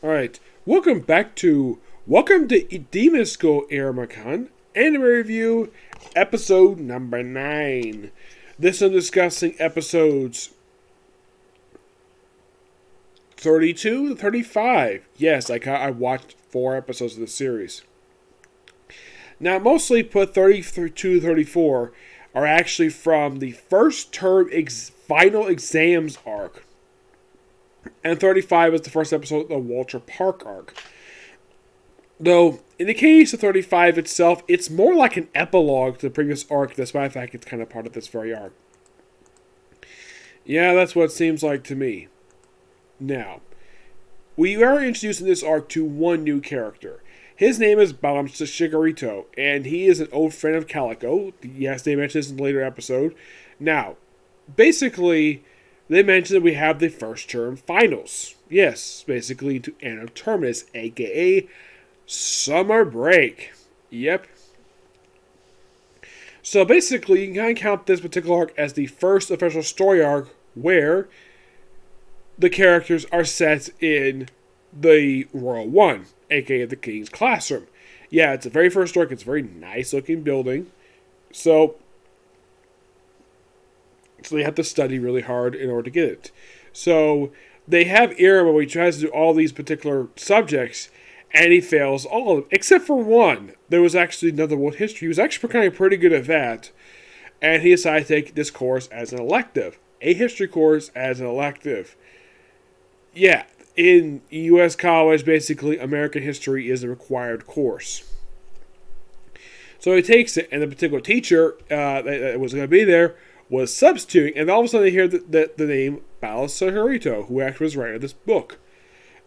Alright, welcome to Demon School Iruma-kun, anime review, episode number 9. This I'm discussing episodes 32 to 35. Yes, I watched 4 episodes of the series. Now, mostly put 32 to 34 are actually from the first term final exams arc. And 35 is the first episode of the Walter Park arc. Though, in the case of 35 itself, it's more like an epilogue to the previous arc, despite the fact it's kind of part of this very arc. Yeah, that's what it seems like to me. Now, we are introducing this arc to one new character. His name is Balam Shigarito, and he is an old friend of Calico. Yes, they mentioned this in a later episode. Now, basically, they mentioned that we have the first term finals. Yes, basically to Anno Terminus, aka summer break. Yep. So basically, you can kind of count this particular arc as the first official story arc where the characters are set in the Royal One, aka the King's Classroom. Yeah, it's the very first arc. It's a very nice looking building. So they have to study really hard in order to get it. So they have Iruma where he tries to do all these particular subjects, and he fails all of them, except for one. There was actually another world history. He was actually kind of pretty good at that, and he decided to take this course as an elective. A history course as an elective. Yeah, in U.S. college, basically, American history is a required course. So he takes it, and the particular teacher that was going to be there was substituting, and all of a sudden they hear the name Balam Shigarito, who actually was writing this book.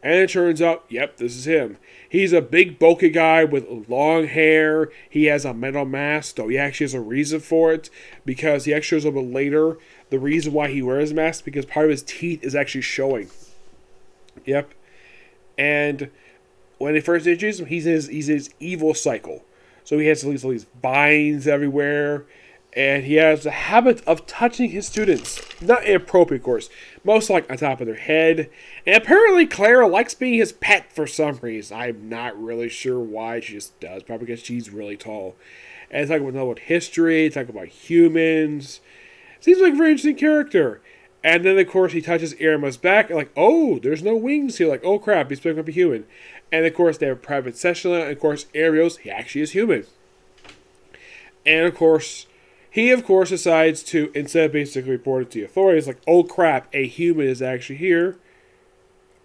And it turns out, yep, this is him. He's a big, bulky guy with long hair. He has a metal mask, though he actually has a reason for it, because he actually shows up later. The reason why he wears a mask, because part of his teeth is actually showing. Yep. And when they first introduce him, he's his evil cycle. So he has all these vines everywhere. And he has a habit of touching his students. Not inappropriate, of course. Most like on top of their head. And apparently Clara likes being his pet for some reason. I'm not really sure why. She just does. Probably because she's really tall. And talking about history. Talking about humans. Seems like a very interesting character. And then, of course, he touches Iruma's back. And like, oh, there's no wings here. Like, oh, crap. He's picking up a human. And, of course, they have a private session. And, of course, Arios, he actually is human. And, of course, he, of course, decides to, instead of basically reporting to the authorities, like, oh crap, a human is actually here,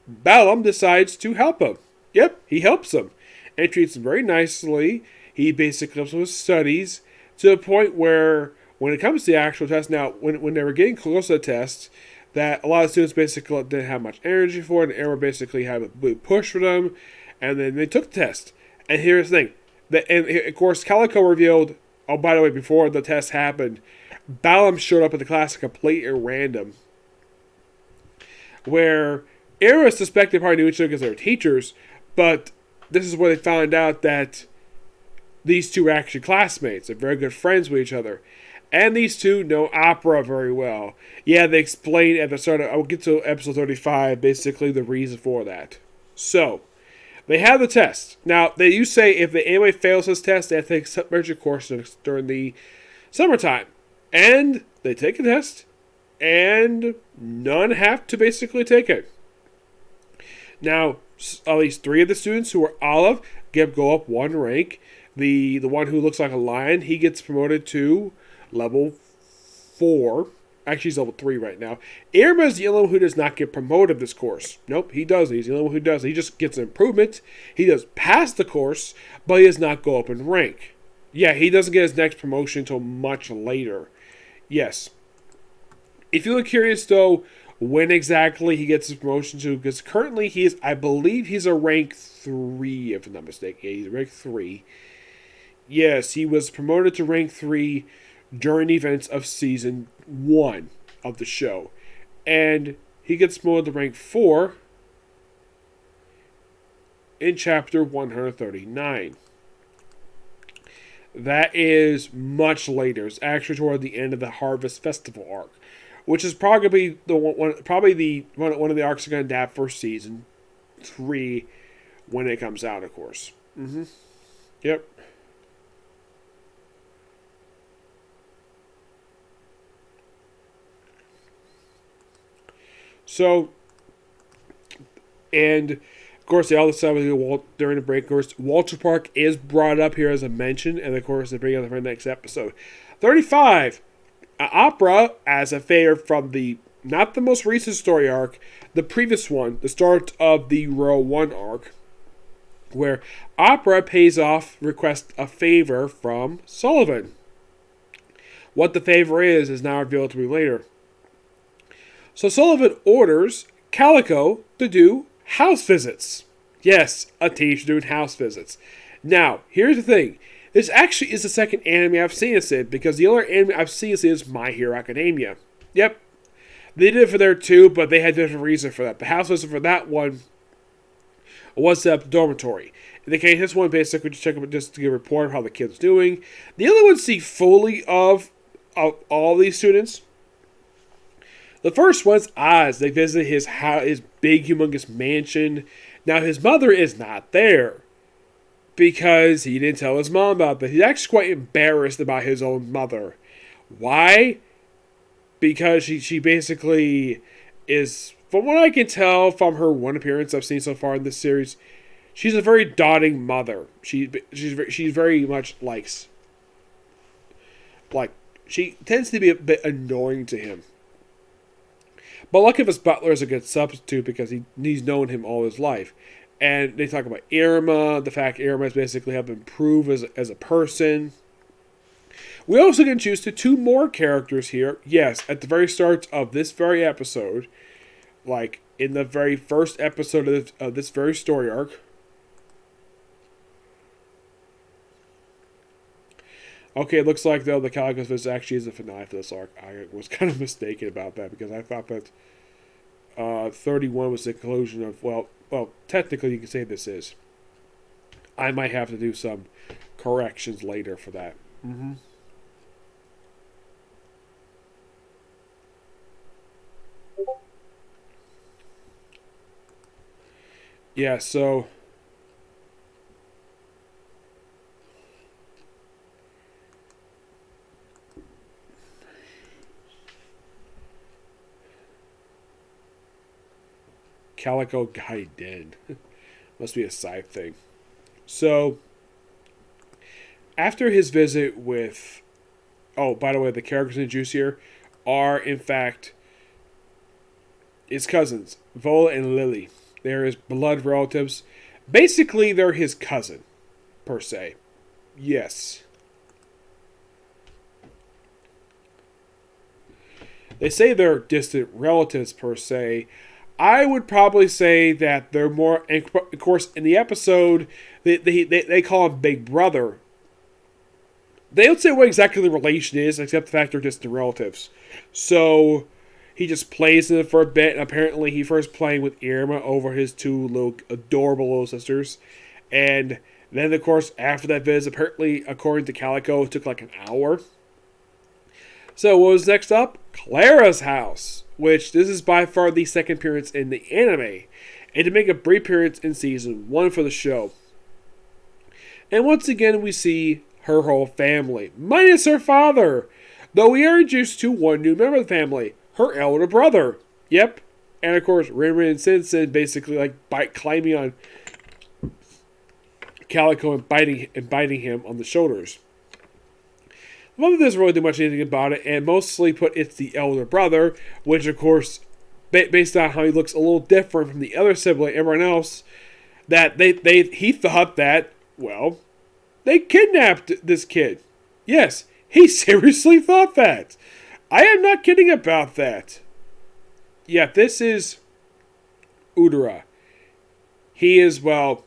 Balam decides to help him. Yep, he helps him. And treats him very nicely. He basically helps him with studies to the point where, when it comes to the actual test, now, when they were getting close to the test, that a lot of students basically didn't have much energy for it, and Emma basically had a big push for them, and then they took the test. And here's the thing. And, of course, Calico revealed, oh, by the way, before the test happened, Balam showed up in the class completely at random. Where Era suspected probably knew each other because they were teachers, but this is where they found out that these two were actually classmates. They're very good friends with each other. And these two know opera very well. Yeah, they explain at the start of, I'll get to episode 35, basically the reason for that. So, they have the test. Now, you say if the anime fails this test, they have to take a submersion course during the summertime. And they take a test, and none have to basically take it. Now, at least 3 of the students who are Olive go up 1 rank. The one who looks like a lion, he gets promoted to level 4. Actually, he's level 3 right now. Iruma is the only one who does not get promoted this course. Nope, he doesn't. He's the only one who does. He just gets an improvement. He does pass the course, but he does not go up in rank. Yeah, he doesn't get his next promotion until much later. Yes. If you look curious, though, when exactly he gets his promotion to, because currently he is, I believe he's a rank 3, if I'm not mistaken. Yeah, he's a rank 3. Yes, he was promoted to rank 3 during events of season 1 of the show. And he gets promoted to rank 4 in chapter 139. That is much later. It's actually toward the end of the Harvest Festival arc, which is probably one of the arcs are going to adapt for season 3 when it comes out, of course. Yep. So, and of course, they all decided to go during the break. Of course, Walter Park is brought up here as I mentioned, and of course, they bring it up for the next episode. 35, opera as a favor from the not the most recent story arc, the previous one, the start of the Row 1 arc, where Opera pays off, requests a favor from Sullivan. What the favor is now revealed to me later. So Sullivan orders Calico to do house visits. Yes, a teacher doing house visits. Now, here's the thing. This actually is the second anime I've seen this in, because the other anime I've seen this in is My Hero Academia. Yep. They did it for there too, but they had different reason for that. The house visit for that one was the dormitory. In the case, this one basically just check up just to get a report of how the kid's doing. The other one see fully of all these students. The first one's Oz. They visit his house, his big, humongous mansion. Now, his mother is not there because he didn't tell his mom about that. He's actually quite embarrassed about his own mother. Why? Because she basically is, from what I can tell from her one appearance I've seen so far in this series, she's a very doting mother. She's very much like she tends to be a bit annoying to him. But lucky his butler is a good substitute because he's known him all his life. And they talk about Iruma, the fact Iruma has basically helped improve as a person. We also get introduced to 2 more characters here. Yes, at the very start of this very episode, like in the very first episode of this very story arc. Okay, it looks like, though, the Calico's visit actually is the finale for this arc. I was kind of mistaken about that because I thought that 31 was the conclusion of, well, technically you can say this is. I might have to do some corrections later for that. Yeah, so Calico Guy Den. Must be a side thing. So, after his visit with... Oh, by the way, the characters introduced here are, in fact, his cousins, Vola and Lily. They're his blood relatives. Basically, they're his cousin, per se. Yes. They say they're distant relatives, per se. I would probably say that they're more... And of course, in the episode, they call him Big Brother. They don't say what exactly the relation is, except the fact they're distant relatives. So, he just plays in it for a bit, and apparently he first playing with Irma over his 2 little adorable little sisters. And then, of course, after that visit, apparently, according to Calico, it took like an hour. So, what was next up? Clara's house, which this is by far the second appearance in the anime, and to make a brief appearance in season 1 for the show. And once again, we see her whole family, minus her father, though we are introduced to one new member of the family, her elder brother. Yep, and of course, Rinrin and Sinsen basically climbing on Calico and biting him on the shoulders. The mother doesn't really do much anything about it, and mostly put it's the elder brother, which of course, based on how he looks a little different from the other sibling, everyone else, that he thought that, well, they kidnapped this kid. Yes, he seriously thought that. I am not kidding about that. Yeah, this is Udara. He is, well,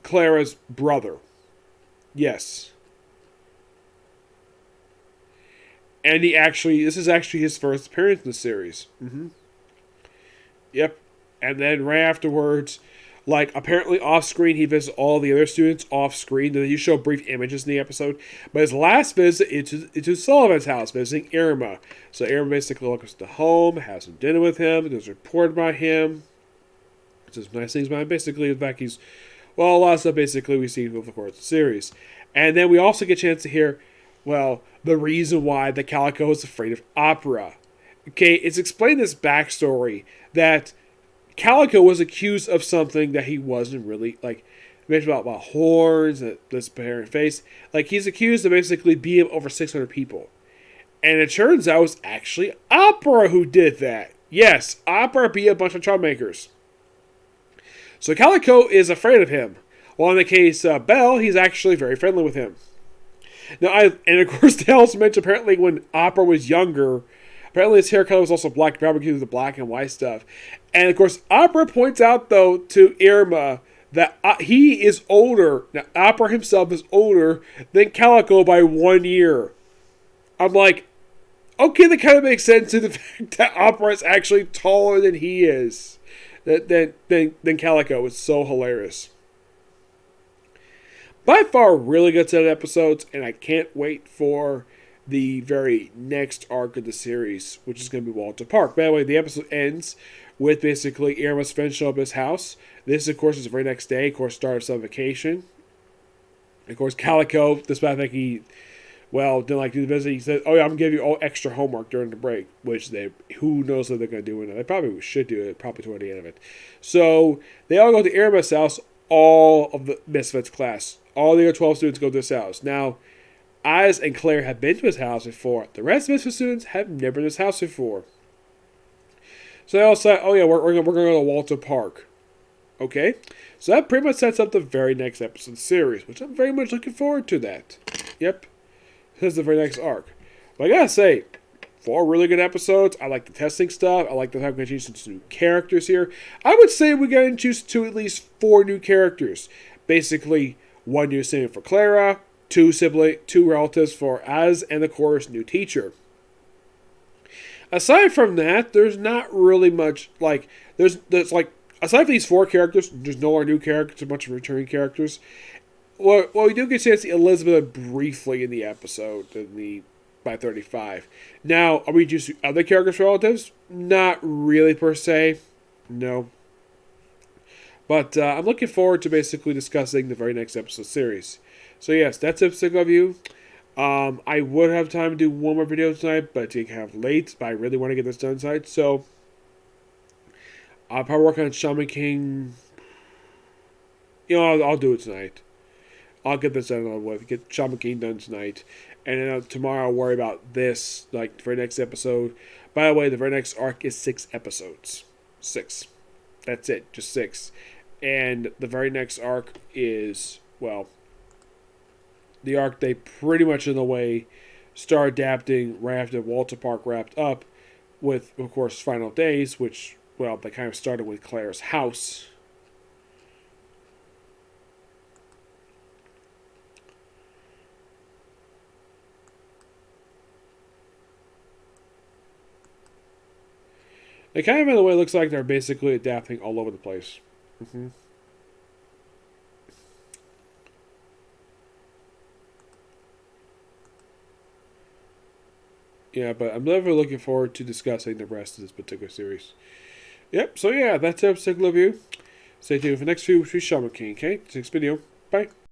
Clara's brother. Yes. And this is actually his first appearance in the series. Yep. And then right afterwards, apparently off-screen, he visits all the other students off-screen. Then you show brief images in the episode. But his last visit is to Sullivan's house, visiting Iruma. So Iruma basically welcomes to home, has some dinner with him, does a report about him. Just nice things about him. Basically, the fact he's, well, a lot of stuff basically we see over the course of the series. And then we also get a chance to hear, well, the reason why the Calico is afraid of opera. Okay, it's explained this backstory that Calico was accused of something that he wasn't really, like, mentioned about horns and this apparent face. Like, he's accused of basically being over 600 people. And it turns out it was actually Opera who did that. Yes, Opera be a bunch of troublemakers. So Calico is afraid of him. While in the case of Belle, he's actually very friendly with him. Now, and of course, they also mentioned apparently when Opera was younger, apparently his hair color was also black, probably because of the black and white stuff. And of course, Opera points out, though, to Iruma that he is older. Now, Opera himself is older than Calico by 1 year. I'm like, okay, that kind of makes sense to the fact that Opera is actually taller than he is. Than Calico. It's so hilarious. By far, a really good set of episodes, and I can't wait for the very next arc of the series, which is going to be Walter Park. By the way, the episode ends with basically Iruma's friends show up at his house. This, of course, is the very next day. Of course, start of some vacation. Of course, Calico, despite the fact he, well, didn't like to do the visit, he said, oh yeah, I'm going to give you all extra homework during the break, which who knows what they're going to do in it. They probably should do it, probably toward the end of it. So, they all go to Iruma's house, all of the Misfits class. All the other 12 students go to this house. Now, Oz and Claire have been to his house before. The rest of Misfits students have never been to his house before. So they all say, oh yeah, we're going to go to Walter Park. Okay? So that pretty much sets up the very next episode of the series, which I'm very much looking forward to that. Yep. This is the very next arc. But I gotta say, 4 really good episodes. I like the testing stuff. I like the fact we're going to introduce some new characters here. I would say we're going to introduce to at least 4 new characters. Basically, 1 new sibling for Clara, 2 relatives for Az, and of course, new teacher. Aside from that, there's not really much, like, there's like, aside from these 4 characters, there's no more new characters, a bunch of returning characters. Well, we do get a chance to see Elizabeth briefly in the episode, by 35. Now, are we just other characters for relatives? Not really, per se. No. But I'm looking forward to basically discussing the very next episode series. So yes, that's episode of you. I would have time to do 1 more video tonight, but it's kind of late. But I really want to get this done tonight. So I'll probably work on Shaman King. You know, I'll do it tonight. I'll get this done with. Get Shaman King done tonight. And then tomorrow I'll worry about this, like the very next episode. By the way, the very next arc is 6 episodes. 6. That's it. Just 6. And the very next arc is, well, the arc they pretty much in a way start adapting right after Walter Park wrapped up with, of course, Final Days, which, well, they kind of started with Claire's house. It kind of in a way looks like they're basically adapting all over the place. Mm-hmm. Yeah, but I'm never looking forward to discussing the rest of this particular series. Yep, so yeah, that's episode review. Stay tuned for the next few, which is Shaman King, okay? Next video. Bye.